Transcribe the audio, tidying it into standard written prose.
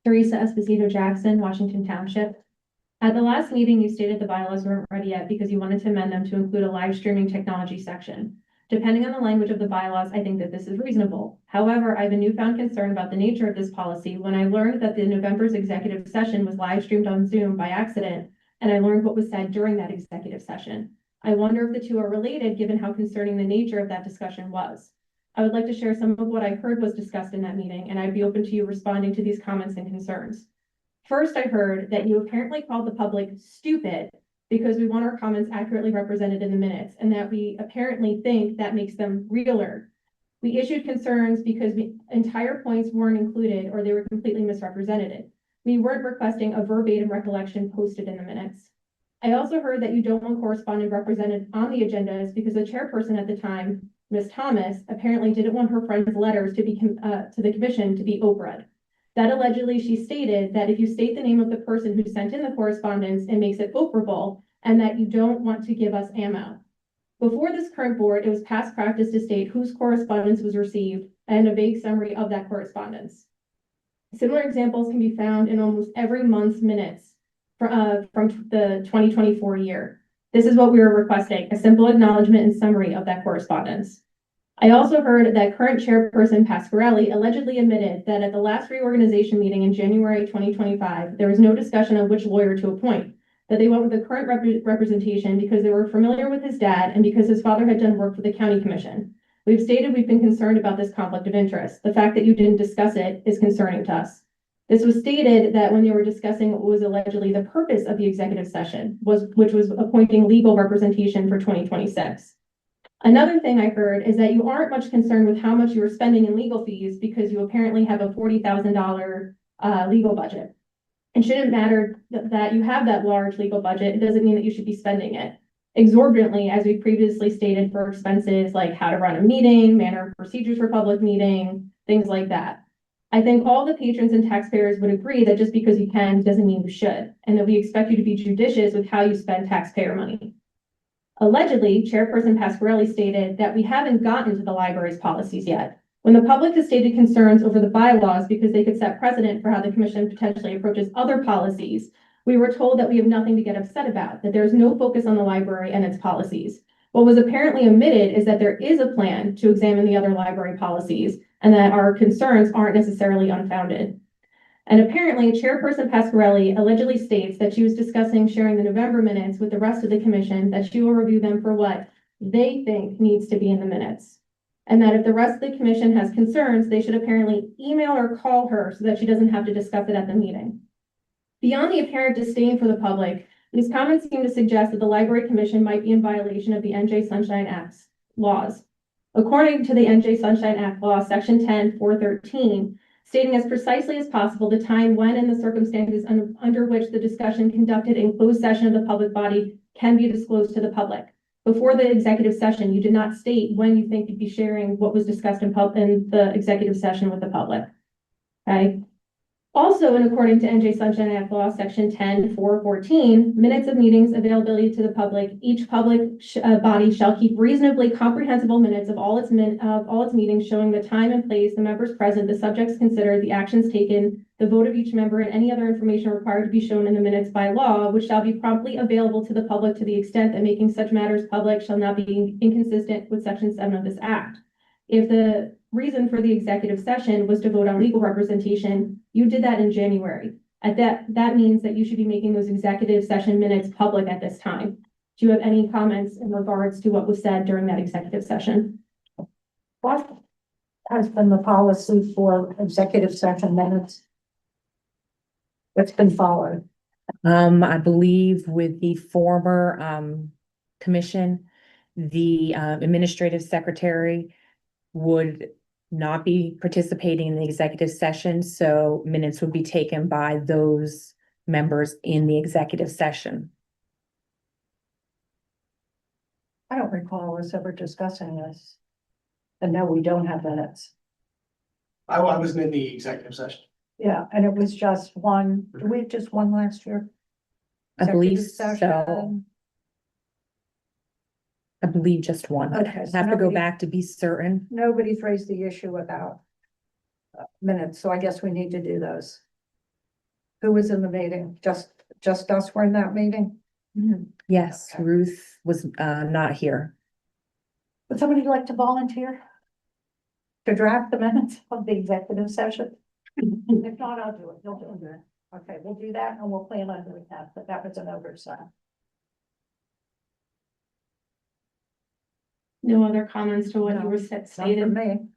Teresa Esposito Jackson, Washington Township. At the last meeting, you stated the bylaws weren't ready yet because you wanted to amend them to include a live streaming technology section. Depending on the language of the bylaws, I think that this is reasonable. However, I have a newfound concern about the nature of this policy when I learned that the November's executive session was live streamed on Zoom by accident, and I learned what was said during that executive session. I wonder if the two are related, given how concerning the nature of that discussion was. I would like to share some of what I heard was discussed in that meeting, and I'd be open to you responding to these comments and concerns. First, I heard that you apparently called the public stupid because we want our comments accurately represented in the minutes, and that we apparently think that makes them realer. We issued concerns because entire points weren't included or they were completely misrepresented. We weren't requesting a verbatim recollection posted in the minutes. I also heard that you don't want correspondence represented on the agendas because the chairperson at the time, Ms. Thomas, apparently didn't want her friend's letters to be to the commission to be Oprah'd. That allegedly she stated that if you state the name of the person who sent in the correspondence, it makes it Oprahable, and that you don't want to give us ammo. Before this current board, it was past practice to state whose correspondence was received and a vague summary of that correspondence. Similar examples can be found in almost every month's minutes from the 2024 year. This is what we were requesting, a simple acknowledgement and summary of that correspondence. I also heard that current chairperson Pasquarelli allegedly admitted that at the last reorganization meeting in January 2025, there was no discussion of which lawyer to appoint, that they went with the current representation because they were familiar with his dad and because his father had done work for the county commission. We've stated we've been concerned about this conflict of interest. The fact that you didn't discuss it is concerning to us. This was stated that when they were discussing what was allegedly the purpose of the executive session, which was appointing legal representation for 2026. Another thing I heard is that you aren't much concerned with how much you are spending in legal fees because you apparently have a $40,000 legal budget. It shouldn't matter that you have that large legal budget. It doesn't mean that you should be spending it exorbitantly, as we previously stated, for expenses like how to run a meeting, manner of procedures for public meeting, things like that. I think all the patrons and taxpayers would agree that just because you can doesn't mean you should, and that we expect you to be judicious with how you spend taxpayer money. Allegedly, Chairperson Pasquarelli stated that we haven't gotten to the library's policies yet. When the public has stated concerns over the bylaws because they could set precedent for how the commission potentially approaches other policies, we were told that we have nothing to get upset about, that there's no focus on the library and its policies. What was apparently omitted is that there is a plan to examine the other library policies and that our concerns aren't necessarily unfounded. And apparently, Chairperson Pasquarelli allegedly states that she was discussing sharing the November minutes with the rest of the commission, that she will review them for what they think needs to be in the minutes. And that if the rest of the commission has concerns, they should apparently email or call her so that she doesn't have to discuss it at the meeting. Beyond the apparent disdain for the public, these comments seem to suggest that the Library Commission might be in violation of the NJ Sunshine Act's laws. According to the NJ Sunshine Act law, section 10.413, stating as precisely as possible the time when and the circumstances under which the discussion conducted in closed session of the public body can be disclosed to the public. Before the executive session, you did not state when you think you'd be sharing what was discussed in the executive session with the public. Okay. Also, and according to NJ Sunshine Act Law, Section 10.414, minutes of meetings availability to the public, each public body shall keep reasonably comprehensible minutes of all its meetings showing the time and place, the members present, the subjects considered, the actions taken, the vote of each member, and any other information required to be shown in the minutes by law, which shall be promptly available to the public to the extent that making such matters public shall not be inconsistent with Section 7 of this Act. If the reason for the executive session was to vote on legal representation, you did that in January. That means that you should be making those executive session minutes public at this time. Do you have any comments in regards to what was said during that executive session? What has been the policy for executive session minutes? What's been followed? I believe with the former commission, the administrative secretary would not be participating in the executive session, so minutes would be taken by those members in the executive session. I don't recall us ever discussing this. And no, we don't have minutes. I wasn't in the executive session. Yeah, and it was just one. Did we have just one last year? I believe Executive so. session. I believe just one. Okay, I so have to go nobody- back to be certain. Nobody's raised the issue about minutes, so I guess we need to do those. Who was in the meeting? Just us were in that meeting? Yes, Okay. Ruth was not here. Would somebody like to volunteer? To draft the minutes of the executive session? If not, I'll do it. You'll do it. Okay, we'll do that and we'll plan on doing that, but that was an oversight. No other comments to what you were Not for stated? me.